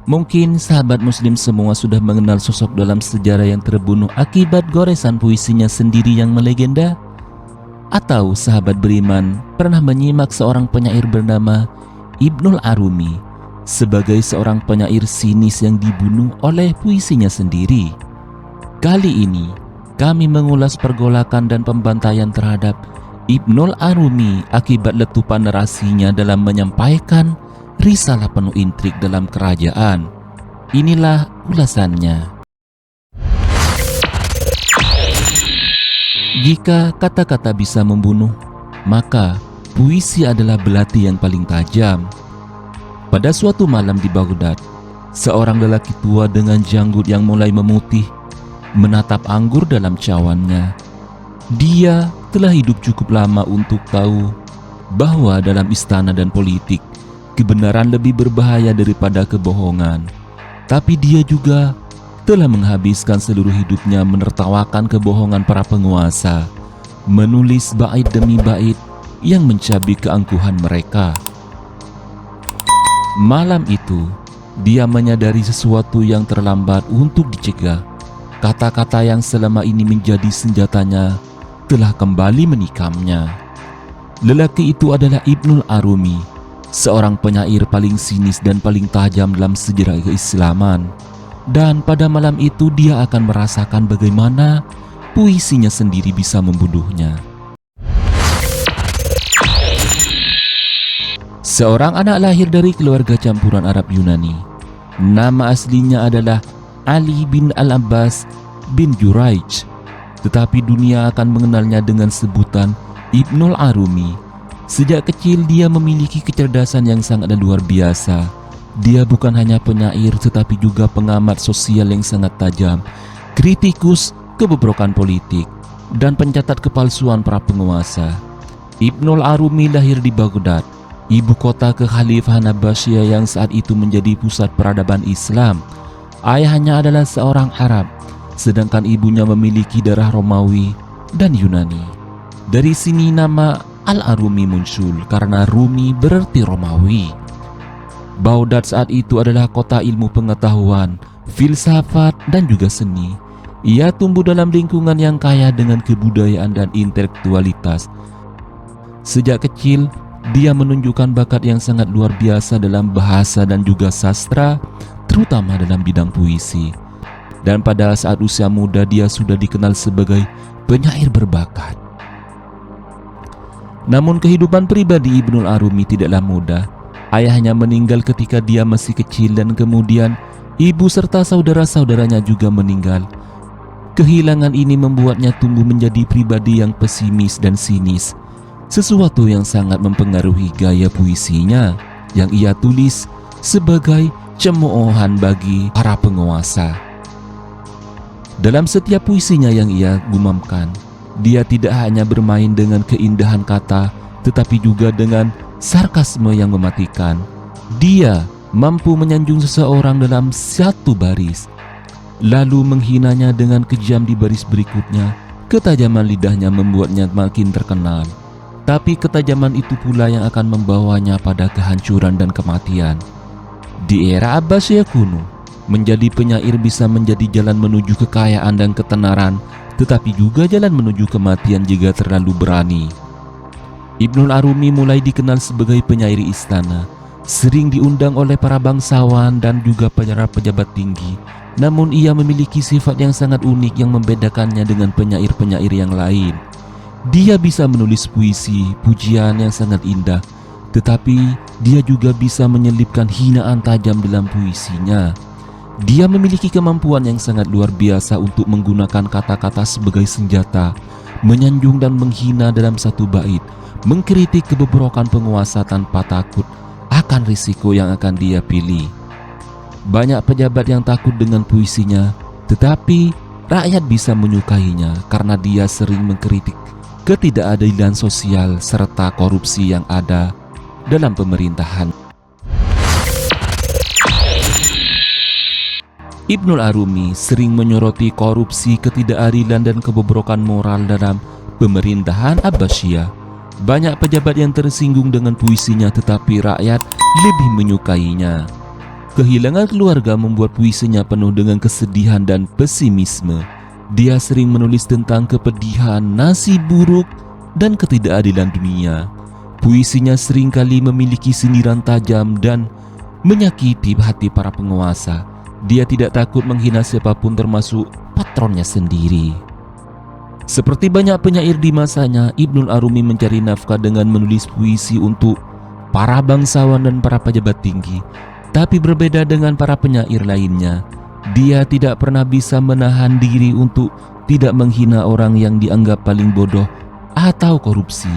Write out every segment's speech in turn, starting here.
Mungkin sahabat muslim semua sudah mengenal sosok dalam sejarah yang terbunuh akibat goresan puisinya sendiri yang melegenda. Atau sahabat beriman pernah menyimak seorang penyair bernama Ibnul Arumi sebagai seorang penyair sinis yang dibunuh oleh puisinya sendiri. Kali ini kami mengulas pergolakan dan pembantaian terhadap Ibnul Arumi akibat letupan narasinya dalam menyampaikan risalah penuh intrik dalam kerajaan. Inilah ulasannya. Jika kata-kata bisa membunuh, maka puisi adalah belati yang paling tajam. Pada suatu malam di Baghdad, seorang lelaki tua dengan janggut yang mulai memutih menatap anggur dalam cawannya. Dia telah hidup cukup lama untuk tahu bahwa dalam istana dan politik, kebenaran lebih berbahaya daripada kebohongan. Tapi dia juga telah menghabiskan seluruh hidupnya menertawakan kebohongan para penguasa, menulis bait demi bait yang mencabik keangkuhan mereka. Malam itu, dia menyadari sesuatu yang terlambat untuk dicegah. Kata-kata yang selama ini menjadi senjatanya telah kembali menikamnya. Lelaki itu adalah Ibnul Arumi, seorang penyair paling sinis dan paling tajam dalam sejarah keislaman. Dan pada malam itu dia akan merasakan bagaimana puisinya sendiri bisa membunuhnya. Seorang anak lahir dari keluarga campuran Arab Yunani. Nama aslinya adalah Ali bin Al-Abbas bin Juraij, tetapi dunia akan mengenalnya dengan sebutan Ibnul Arumi. Sejak kecil dia memiliki kecerdasan yang sangat luar biasa. Dia bukan hanya penyair tetapi juga pengamat sosial yang sangat tajam, kritikus kebobrokan politik, dan pencatat kepalsuan para penguasa. Ibnul Arumi lahir di Baghdad, ibu kota kekhalifahan Abbasiyah yang saat itu menjadi pusat peradaban Islam. Ayahnya adalah seorang Arab, sedangkan ibunya memiliki darah Romawi dan Yunani. Dari sini nama Al-Arumi muncul karena Rumi berarti Romawi. Baghdad saat itu adalah kota ilmu pengetahuan, filsafat, dan juga seni. Ia tumbuh dalam lingkungan yang kaya dengan kebudayaan dan intelektualitas. Sejak kecil, dia menunjukkan bakat yang sangat luar biasa dalam bahasa dan juga sastra, terutama dalam bidang puisi. Dan pada saat usia muda dia sudah dikenal sebagai penyair berbakat. Namun kehidupan pribadi Ibnul Arumi tidaklah mudah. Ayahnya meninggal ketika dia masih kecil dan kemudian ibu serta saudara-saudaranya juga meninggal. Kehilangan ini membuatnya tumbuh menjadi pribadi yang pesimis dan sinis. Sesuatu yang sangat mempengaruhi gaya puisinya yang ia tulis sebagai cemoohan bagi para penguasa. Dalam setiap puisinya yang ia gumamkan, dia tidak hanya bermain dengan keindahan kata, tetapi juga dengan sarkasme yang mematikan. Dia mampu menyanjung seseorang dalam satu baris, lalu menghinanya dengan kejam di baris berikutnya. Ketajaman lidahnya membuatnya makin terkenal. Tapi ketajaman itu pula yang akan membawanya pada kehancuran dan kematian. Di era Abbasiyah kuno, menjadi penyair bisa menjadi jalan menuju kekayaan dan ketenaran, tetapi juga jalan menuju kematian jika terlalu berani. Ibnul Arumi mulai dikenal sebagai penyair istana, sering diundang oleh para bangsawan dan juga para pejabat tinggi. Namun ia memiliki sifat yang sangat unik yang membedakannya dengan penyair-penyair yang lain. Dia bisa menulis puisi, pujian yang sangat indah, tetapi dia juga bisa menyelipkan hinaan tajam dalam puisinya. Dia memiliki kemampuan yang sangat luar biasa untuk menggunakan kata-kata sebagai senjata, menyanjung dan menghina dalam satu bait, mengkritik kebobrokan penguasa tanpa takut akan risiko yang akan dia pilih. Banyak pejabat yang takut dengan puisinya, tetapi rakyat bisa menyukainya karena dia sering mengkritik ketidakadilan sosial serta korupsi yang ada dalam pemerintahan. Ibnul Arumi sering menyoroti korupsi, ketidakadilan dan kebobrokan moral dalam pemerintahan Abbasiyah. Banyak pejabat yang tersinggung dengan puisinya, tetapi rakyat lebih menyukainya. Kehilangan keluarga membuat puisinya penuh dengan kesedihan dan pesimisme. Dia sering menulis tentang kepedihan, nasib buruk, dan ketidakadilan dunia. Puisinya seringkali memiliki sindiran tajam dan menyakiti hati para penguasa. Dia tidak takut menghina siapapun termasuk patronnya sendiri. Seperti banyak penyair di masanya, Ibnul Arumi mencari nafkah dengan menulis puisi untuk para bangsawan dan para pejabat tinggi. Tapi berbeda dengan para penyair lainnya, dia tidak pernah bisa menahan diri untuk tidak menghina orang yang dianggap paling bodoh atau korupsi.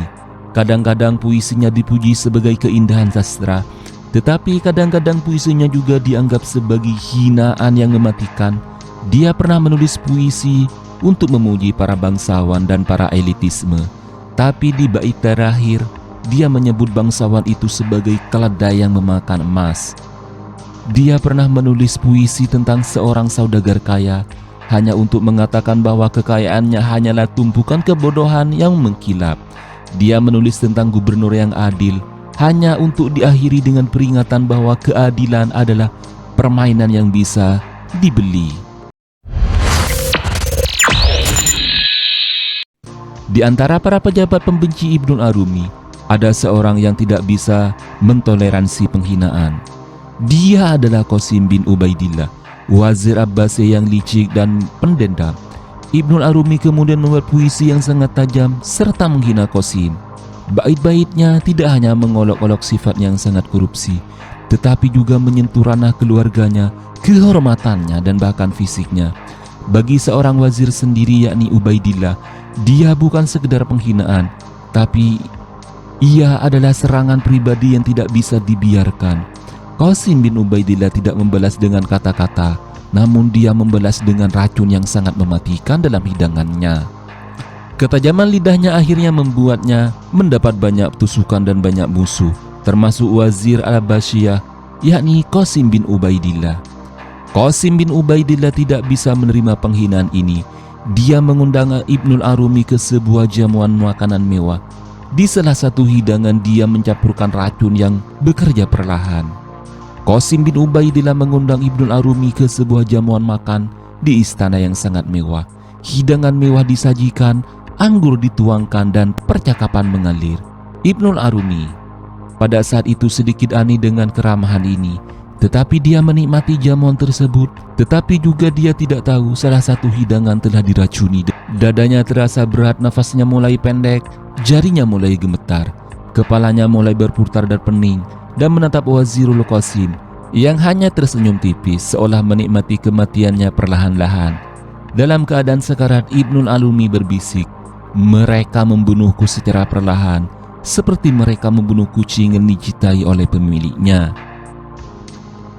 Kadang-kadang puisinya dipuji sebagai keindahan sastra, tetapi kadang-kadang puisinya juga dianggap sebagai hinaan yang mematikan. Dia pernah menulis puisi untuk memuji para bangsawan dan para elitisme, tapi di bait terakhir dia menyebut bangsawan itu sebagai keledai yang memakan emas. Dia pernah menulis puisi tentang seorang saudagar kaya hanya untuk mengatakan bahwa kekayaannya hanyalah tumpukan kebodohan yang mengkilap. Dia menulis tentang gubernur yang adil hanya untuk diakhiri dengan peringatan bahwa keadilan adalah permainan yang bisa dibeli. Di antara para pejabat pembenci Ibnul Arumi, ada seorang yang tidak bisa mentoleransi penghinaan. Dia adalah Qasim bin Ubaidillah, wazir Abbasiyah yang licik dan pendendam. Ibnul Arumi kemudian membuat puisi yang sangat tajam serta menghina Qasim. Bait-baitnya tidak hanya mengolok-olok sifat yang sangat korupsi, tetapi juga menyentuh ranah keluarganya, kehormatannya, dan bahkan fisiknya. Bagi seorang wazir sendiri yakni Ubaidillah, dia bukan sekedar penghinaan, tapi ia adalah serangan pribadi yang tidak bisa dibiarkan. Qasim bin Ubaidillah tidak membalas dengan kata-kata, namun dia membalas dengan racun yang sangat mematikan dalam hidangannya. Ketajaman lidahnya akhirnya membuatnya mendapat banyak tusukan dan banyak musuh, termasuk wazir Al-Abbasiyah yakni Qasim bin Ubaidillah. Qasim bin Ubaidillah tidak bisa menerima penghinaan ini. Dia mengundang Ibnul Arumi ke sebuah jamuan makanan mewah. Di salah satu hidangan dia mencampurkan racun yang bekerja perlahan. Qasim bin Ubaidillah mengundang Ibnul Arumi ke sebuah jamuan makan di istana yang sangat mewah. Hidangan mewah disajikan, anggur dituangkan, dan percakapan mengalir. Ibnul Arumi pada saat itu sedikit aneh dengan keramahan ini, tetapi dia menikmati jamuan tersebut. Tetapi juga dia tidak tahu salah satu hidangan telah diracuni. Dadanya terasa berat, nafasnya mulai pendek, jarinya mulai gemetar, kepalanya mulai berputar dan pening, dan menatap Wazirul Qasim yang hanya tersenyum tipis seolah menikmati kematiannya perlahan-lahan. Dalam keadaan sekarat, Ibnul Arumi berbisik, "Mereka membunuhku secara perlahan, seperti mereka membunuh kucing yang dicintai oleh pemiliknya."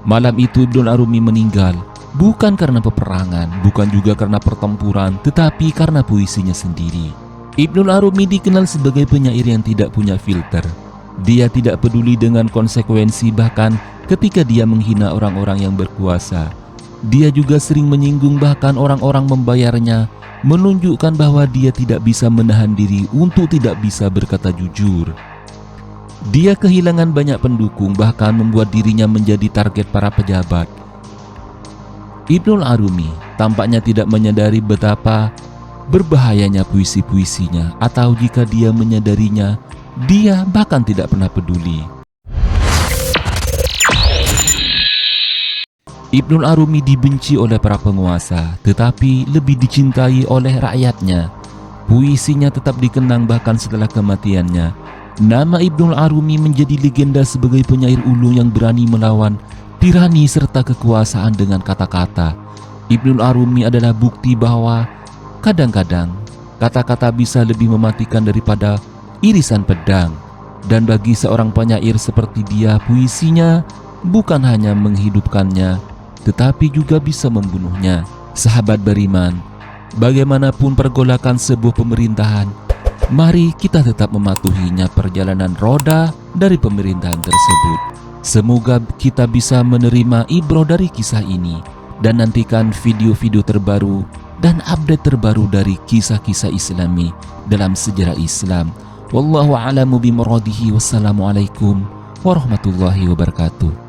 Malam itu Ibnul Arumi meninggal, bukan karena peperangan, bukan juga karena pertempuran, tetapi karena puisinya sendiri. Ibnul Arumi dikenal sebagai penyair yang tidak punya filter. Dia tidak peduli dengan konsekuensi, bahkan ketika dia menghina orang-orang yang berkuasa. Dia juga sering menyinggung bahkan orang-orang membayarnya, menunjukkan bahwa dia tidak bisa menahan diri untuk tidak bisa berkata jujur. Dia kehilangan banyak pendukung, bahkan membuat dirinya menjadi target para pejabat. Ibnul Arumi tampaknya tidak menyadari betapa berbahayanya puisi-puisinya, atau jika dia menyadarinya, dia bahkan tidak pernah peduli. Ibnul Arumi dibenci oleh para penguasa, tetapi lebih dicintai oleh rakyatnya. Puisinya tetap dikenang bahkan setelah kematiannya. Nama Ibnul Arumi menjadi legenda sebagai penyair ulung yang berani melawan tirani serta kekuasaan dengan kata-kata. Ibnul Arumi adalah bukti bahwa kadang-kadang kata-kata bisa lebih mematikan daripada irisan pedang. Dan bagi seorang penyair seperti dia, puisinya bukan hanya menghidupkannya, tetapi juga bisa membunuhnya. Sahabat beriman, bagaimanapun pergolakan sebuah pemerintahan, mari kita tetap mematuhinya perjalanan roda dari pemerintahan tersebut. Semoga kita bisa menerima ibrah dari kisah ini, dan nantikan video-video terbaru dan update terbaru dari kisah-kisah Islami dalam sejarah Islam. Wallahu a'lamu bimuradihi. Wassalamualaikum warahmatullahi wabarakatuh.